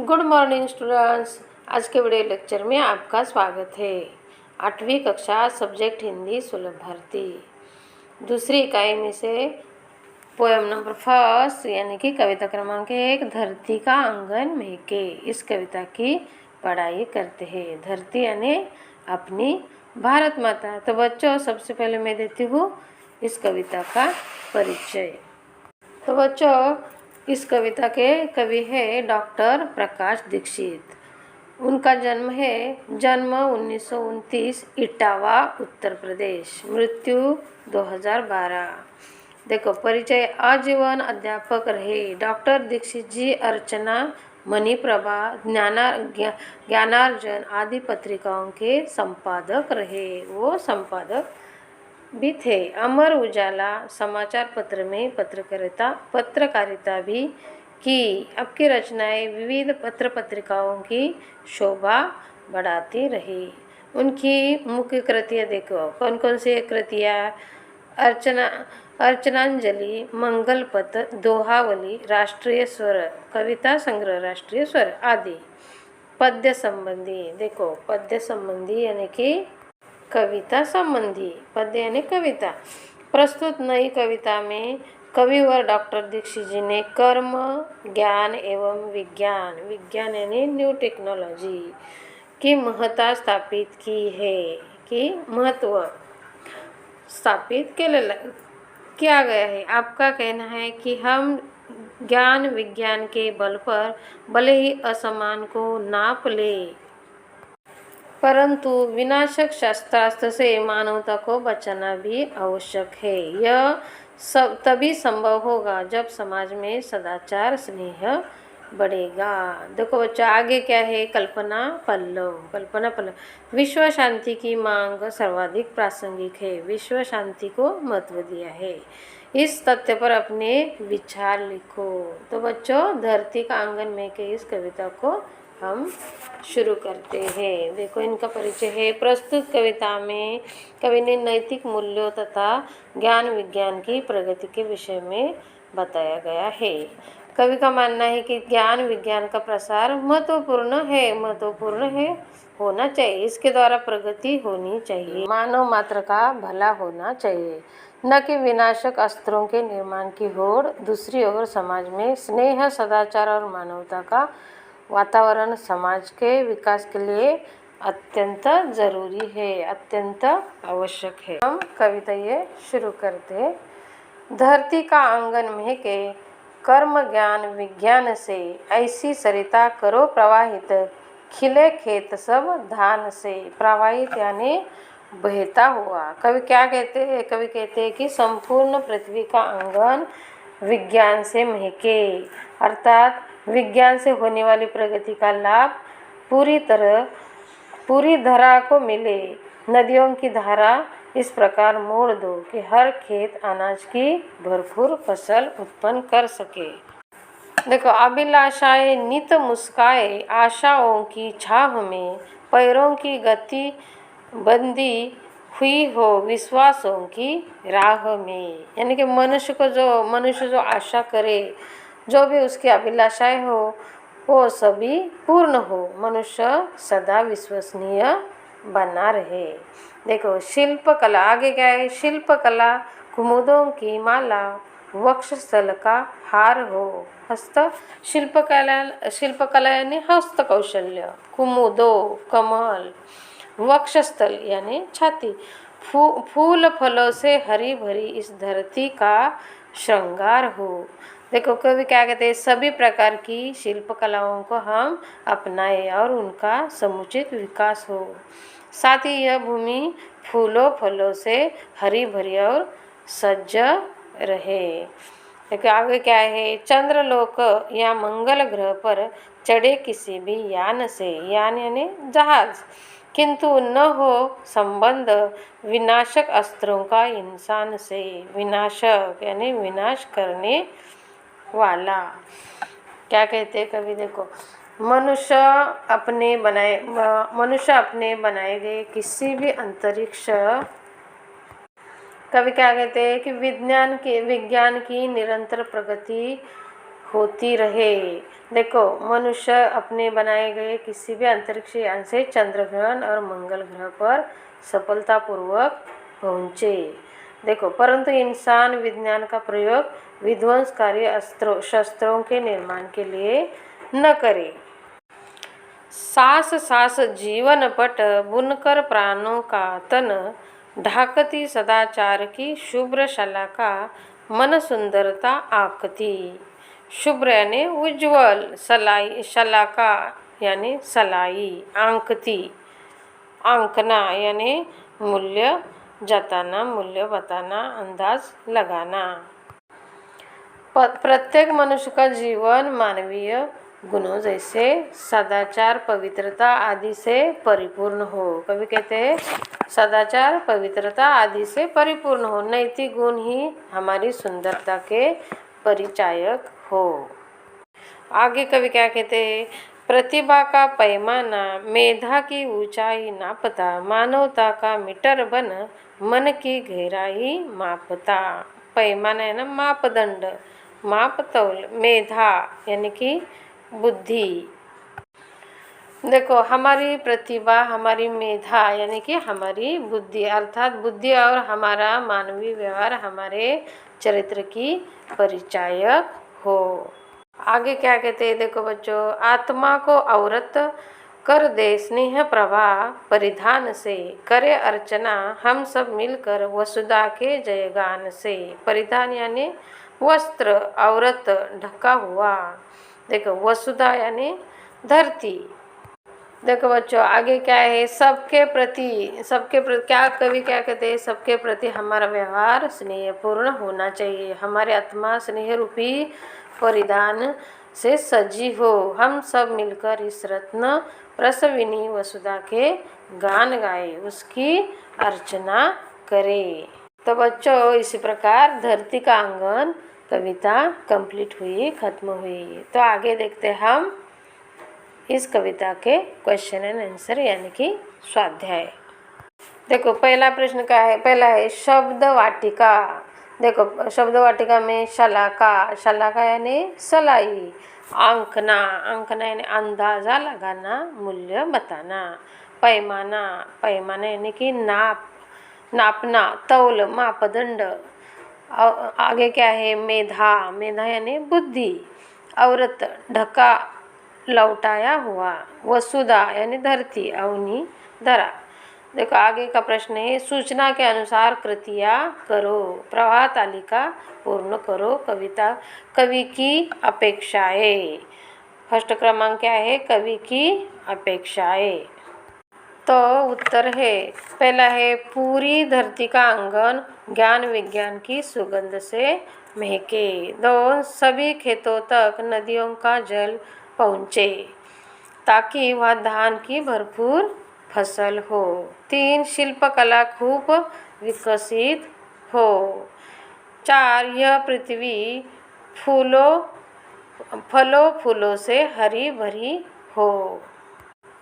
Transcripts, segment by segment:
Good morning students. आज के video lecture में आपका स्वागत है। 8वीं कक्षा सब्जेक्ट हिंदी सुलभ भारती दूसरी इकाई में से पोएम नंबर फर्स्ट यानी कि कविता क्रमांक 1 धरती का आंगन महके, इस कविता की पढ़ाई करते हैं। धरती यानी अपनी भारत माता। तो बच्चों, सबसे पहले मैं देती हूँ इस कविता का परिचय। तो बच्चों, इस कविता के कवि है डॉक्टर प्रकाश दीक्षित। उनका जन्म 1929 इटावा उत्तर प्रदेश, मृत्यु 2012। देखो परिचय। आजीवन अध्यापक रहे। डॉक्टर दीक्षित जी अर्चना, मणिप्रभा, ज्ञानार्जन आदि पत्रिकाओं के संपादक रहे। वो संपादक भी थे। अमर उजाला समाचार पत्र में पत्रकारिता भी की। आपकी रचनाएं विविध पत्र पत्रिकाओं की शोभा बढ़ाती रही। उनकी मुख्य कृतियाँ देखो, कौन कौन सी कृतियाँ? अर्चनांजलि, मंगल पत्र, दोहावली, राष्ट्रीय स्वर, कविता संग्रह राष्ट्रीय स्वर आदि। पद्य संबंधी देखो, पद्य संबंधी यानी कि कविता संबंधी, पद्य यानी कविता। प्रस्तुत नई कविता में कविवर डॉक्टर दीक्षित जी ने कर्म, ज्ञान एवं विज्ञान यानी न्यू टेक्नोलॉजी की महत्ता स्थापित की है। कि महत्व स्थापित किया गया है। आपका कहना है कि हम ज्ञान विज्ञान के बल पर भले ही असमान को नाप ले, परंतु विनाशक शस्त्रास्त्र से मानवता को बचाना भी आवश्यक है। यह सब तभी संभव होगा जब समाज में सदाचार स्नेह बढ़ेगा। देखो बच्चा, आगे क्या है? कल्पना पल्लव। विश्व शांति की मांग सर्वाधिक प्रासंगिक है। विश्व शांति को महत्व दिया है। इस तथ्य पर अपने विचार लिखो। तो बच्चों, धरती का आंगन में के इस कविता को हम शुरू करते हैं। देखो इनका परिचय है। प्रस्तुत कविता में कवि ने नैतिक मूल्यों तथा ज्ञान विज्ञान की प्रगति के विषय में बताया गया है। कवि का मानना है कि ज्ञान विज्ञान का प्रसार महत्वपूर्ण है, होना चाहिए। इसके द्वारा प्रगति होनी चाहिए, मानव मात्र का भला होना चाहिए, न कि विनाशक अस्त्रों के निर्माण की होड़। दूसरी ओर समाज में स्नेह, सदाचार और मानवता का वातावरण समाज के विकास के लिए अत्यंत जरूरी है, अत्यंत आवश्यक है। हम कविता ये शुरू करते हैं। धरती का आंगन महके, कर्म ज्ञान विज्ञान से, ऐसी सरिता करो प्रवाहित, खिले खेत सब धान से। प्रवाहित यानी बहता हुआ। कवि क्या कहते हैं? कवि कहते हैं कि संपूर्ण पृथ्वी का आंगन विज्ञान से महके, अर्थात विज्ञान से होने वाली प्रगति का लाभ पूरी धरा को मिले। नदियों की धारा इस प्रकार मोड़ दो कि हर खेत अनाज की भरपूर फसल उत्पन्न कर सके। देखो, अभिलाषाएं नित मुस्काए, आशाओं की छाह में, पैरों की गति बंदी हुई हो विश्वासों की राह में। यानी कि मनुष्य जो आशा करे, जो भी उसकी अभिलाषाएं हो, वो सभी पूर्ण हो। मनुष्य सदा विश्वसनीय बना रहे। देखो शिल्पकला, आगे क्या है? शिल्पकला कुमुदों की माला, वक्षस्थल का हार हो। शिल्पकला यानी हस्त कौशल्य। कुमुदो कमल, वक्षस्थल यानी छाती। फूल फलों से हरी भरी इस धरती का श्रृंगार हो। देखो कवि क्या कहते हैं? सभी प्रकार की शिल्प कलाओं को हम अपनाएं और उनका समुचित विकास हो। साथ ही यह भूमि फूलों फलों से हरी भरी और सज्ज रहे। देखो आगे क्या है? चंद्रलोक या मंगल ग्रह पर चढ़े किसी भी यान से, यान यानी जहाज, किंतु न हो संबंध विनाशक अस्त्रों का इंसान से। विनाशक यानी विनाश करने वाला। क्या कहते हैं कवि? देखो, मनुष्य अपने बनाए गए किसी भी अंतरिक्ष, कवि क्या कहते हैं कि विज्ञान की निरंतर प्रगति होती रहे। देखो, मनुष्य अपने बनाए गए किसी भी अंतरिक्ष यान से चंद्र ग्रह और मंगल ग्रह पर सफलतापूर्वक पहुँचे। देखो, परंतु इंसान विज्ञान का प्रयोग विध्वंसकारी शस्त्रों के निर्माण के लिए न करे। सास सास जीवन पट बुनकर प्राणों का तन, ढाकती सदाचार की शुभ्र शलाका, मन सुंदरता आंकती। शुभ्र यानी उज्ज्वल, शलाका यानी सलाई, आंकती आंकना यानी मूल्य जताना, मूल्य बताना, अंदाज लगाना। प्रत्येक मनुष्य का जीवन मानवीय गुणों जैसे सदाचार, पवित्रता आदि से परिपूर्ण हो। कभी कहते हैं सदाचार, पवित्रता आदि से परिपूर्ण हो। नैतिक गुण ही हमारी सुंदरता के परिचायक हो। आगे कवि क्या कहते हैं, प्रतिभा का पैमाना, मेधा की ऊंचाई नापता, मानवता का मीटर बन, मन की गहराई मापता। पैमाना है ना मापदंड, मापतौल, मेधा यानी कि बुद्धि। देखो, हमारी प्रतिभा, हमारी मेधा यानी कि हमारी बुद्धि, अर्थात बुद्धि और हमारा मानवीय व्यवहार हमारे चरित्र की परिचायक हो। आगे क्या कहते हैं, देखो बच्चों, आत्मा को अवरत कर दे स्नेह प्रभा, परिधान से करे अर्चना, हम सब मिलकर वसुधा के जयगान से। परिधान यानी वस्त्र, औरत ढका हुआ। देखो, वसुधा यानी धरती। देखो बच्चों, आगे क्या है, सबके प्रति क्या कवि क्या कहते हैं, सबके प्रति हमारा व्यवहार स्नेहपूर्ण होना चाहिए। हमारे आत्मा स्नेह रूपी परिधान से सजी हो। हम सब मिलकर इस रत्न प्रसविनी वसुधा के गान गाए, उसकी अर्चना करें। तो बच्चों, इसी प्रकार धरती का आंगन कविता कंप्लीट हुई, खत्म हुई। तो आगे देखते हैं हम इस कविता के क्वेश्चन एंड आंसर यानी कि स्वाध्याय। देखो, पहला प्रश्न क्या है, पहला है शब्द वाटिका। देखो, शब्द वाटिका में शलाका, शलाका यानी सलाई, आंकना, आंकना यानी अंदाजा लगाना, मूल्य बताना। पैमाना, पैमाना यानी कि नाप, नापना, तौल, मापदंड। आगे क्या है, मेधा, मेधा यानी बुद्धि। औरत, ढका, लौटाया हुआ। वसुधा यानी धरती, अवनी, धरा। देखो, आगे का प्रश्न है सूचना के अनुसार कृतियाँ करो, प्रवाह तालिका पूर्ण करो, कवि की अपेक्षाएं। फर्स्ट क्रमांक क्या है, कवि की अपेक्षाएं। तो उत्तर है, पहला है पूरी धरती का आंगन ज्ञान विज्ञान की सुगंध से महके। 2, सभी खेतों तक नदियों का जल पहुँचे ताकि वह धान की भरपूर फसल हो। 3, शिल्पकला खूब विकसित हो। 4, यह पृथ्वी फलों फूलों से हरी भरी हो।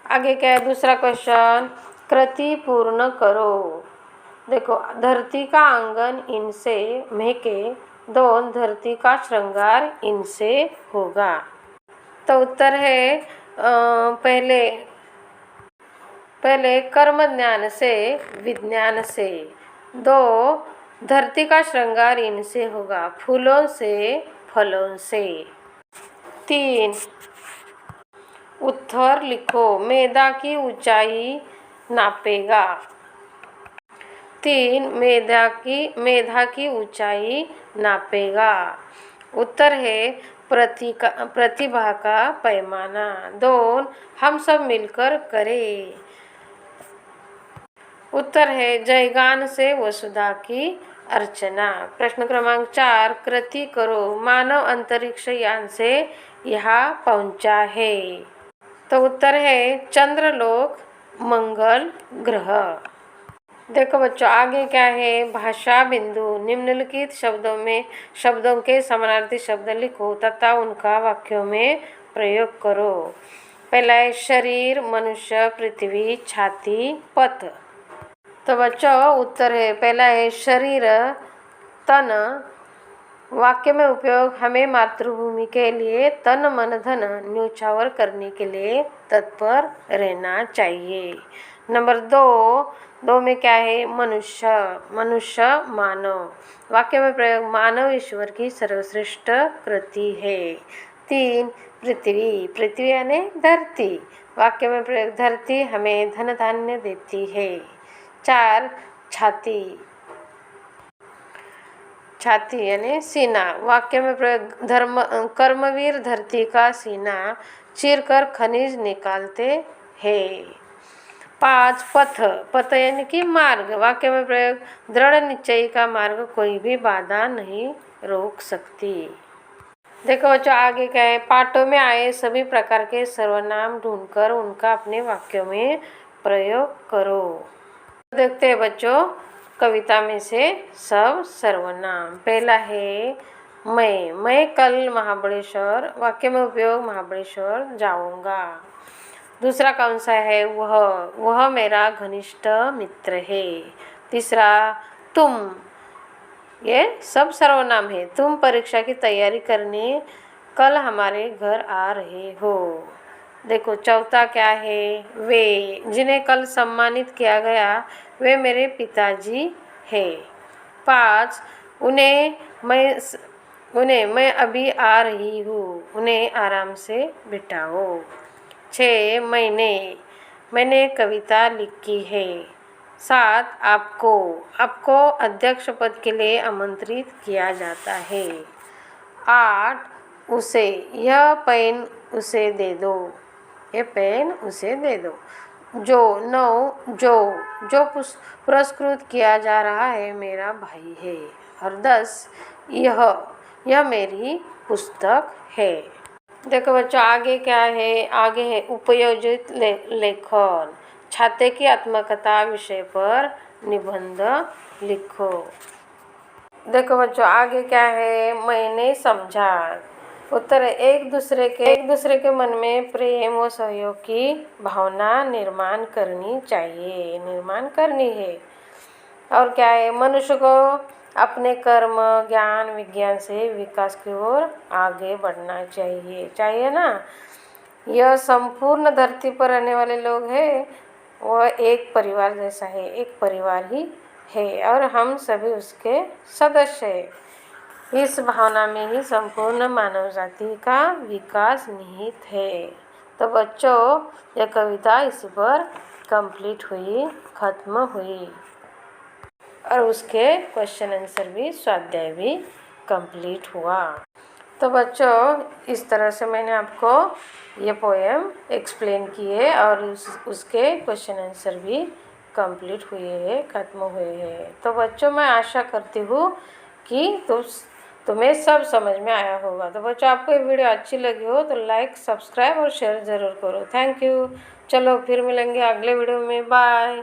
आगे क्या है, दूसरा क्वेश्चन, कृति पूर्ण करो। देखो, धरती का आंगन इनसे महके। 2, धरती का श्रृंगार इनसे होगा। तो उत्तर है पहले कर्म ज्ञान से, विज्ञान से। 2, धरती का श्रृंगार इनसे होगा, फूलों से, फलों से। 3, उत्तर लिखो, मेधा की ऊंचाई नापेगा। 3, मेधा की ऊंचाई नापेगा। उत्तर है प्रतिभा का पैमाना। 2, हम सब मिलकर करें। उत्तर है जयगान से वसुधा की अर्चना। प्रश्न क्रमांक 4, कृति करो, मानव अंतरिक्ष यान से यहाँ पहुँचा है। तो उत्तर है चंद्रलोक, मंगल ग्रह। देखो बच्चों, आगे क्या है, भाषा बिंदु। निम्नलिखित शब्दों के समानार्थी शब्द लिखो तथा उनका वाक्यों में प्रयोग करो। पहला है शरीर, मनुष्य, पृथ्वी, छाती, पथ। तो बच्चों, उत्तर है पहला है शरीर, तन, वाक्य में उपयोग हमें मातृभूमि के लिए तन मन धन न्योछावर करने के लिए तत्पर रहना चाहिए। नंबर 2 में क्या है? मनुष्य। मनुष्य मानव। वाक्य में प्रयोग मानव ईश्वर की सर्वश्रेष्ठ कृति है। 3 पृथ्वी। पृथ्वी यानी धरती। वाक्य में प्रयोग धरती हमें धन धान्य देती है। 4 छाती। छाती यानी सीना। वाक्य में प्रयोग कर्मवीर धरती का सीना चीरकर खनिज निकालते हैं। 5 पथ। पथ यानी कि मार्ग। वाक्य में प्रयोग दृढ़ निश्चय का मार्ग कोई भी बाधा नहीं रोक सकती। देखो बच्चों आगे क्या है? पाठों में आए सभी प्रकार के सर्वनाम ढूंढकर उनका अपने वाक्यों में प्रयोग करो। देखते हैं बच्चों कविता में से सब सर्वनाम। पहला है मैं कल महाबलेश्वर। वाक्य में उपयोग महाबलेश्वर जाऊंगा। दूसरा कौन सा है? वह मेरा घनिष्ठ मित्र है। तीसरा तुम, ये सब सर्वनाम है। तुम परीक्षा की तैयारी करने कल हमारे घर आ रहे हो। देखो चौथा क्या है? वे, जिन्हें कल सम्मानित किया गया वे मेरे पिताजी हैं। 5 उन्हें मैं अभी आ रही हूँ, उन्हें आराम से बिठाओ। 6 मैंने कविता लिखी है। 7 आपको अध्यक्ष पद के लिए आमंत्रित किया जाता है। 8 उसे, यह पेन उसे दे दो, ये पेन उसे दे दो। 9 जो पुरस्कृत किया जा रहा है मेरा भाई है। और 10 यह मेरी पुस्तक है। देखो बच्चों आगे क्या है? आगे है उपयोजित लेखन। छाते की आत्मकथा विषय पर निबंध लिखो। देखो बच्चों आगे क्या है? मैंने समझा। उत्तर है एक दूसरे के मन में प्रेम व सहयोग की भावना निर्माण करनी है। और क्या है? मनुष्य को अपने कर्म ज्ञान विज्ञान से विकास की ओर आगे बढ़ना चाहिए ना। यह संपूर्ण धरती पर रहने वाले लोग हैं, वह एक परिवार जैसा है, एक परिवार ही है और हम सभी उसके सदस्य हैं। इस भावना में ही संपूर्ण मानव जाति का विकास निहित है। तो बच्चों यह कविता इस पर खत्म हुई और उसके क्वेश्चन आंसर भी स्वाध्याय भी कंप्लीट हुआ। तो बच्चों इस तरह से मैंने आपको ये पोएम एक्सप्लेन किए और उसके क्वेश्चन आंसर भी कंप्लीट खत्म हुए हैं। तो बच्चों मैं आशा करती हूँ कि तुम्हें सब समझ में आया होगा। तो बच्चों आपको ये वीडियो अच्छी लगी हो तो लाइक सब्सक्राइब और शेयर ज़रूर करो। Thank you. चलो फिर मिलेंगे अगले वीडियो में। बाय।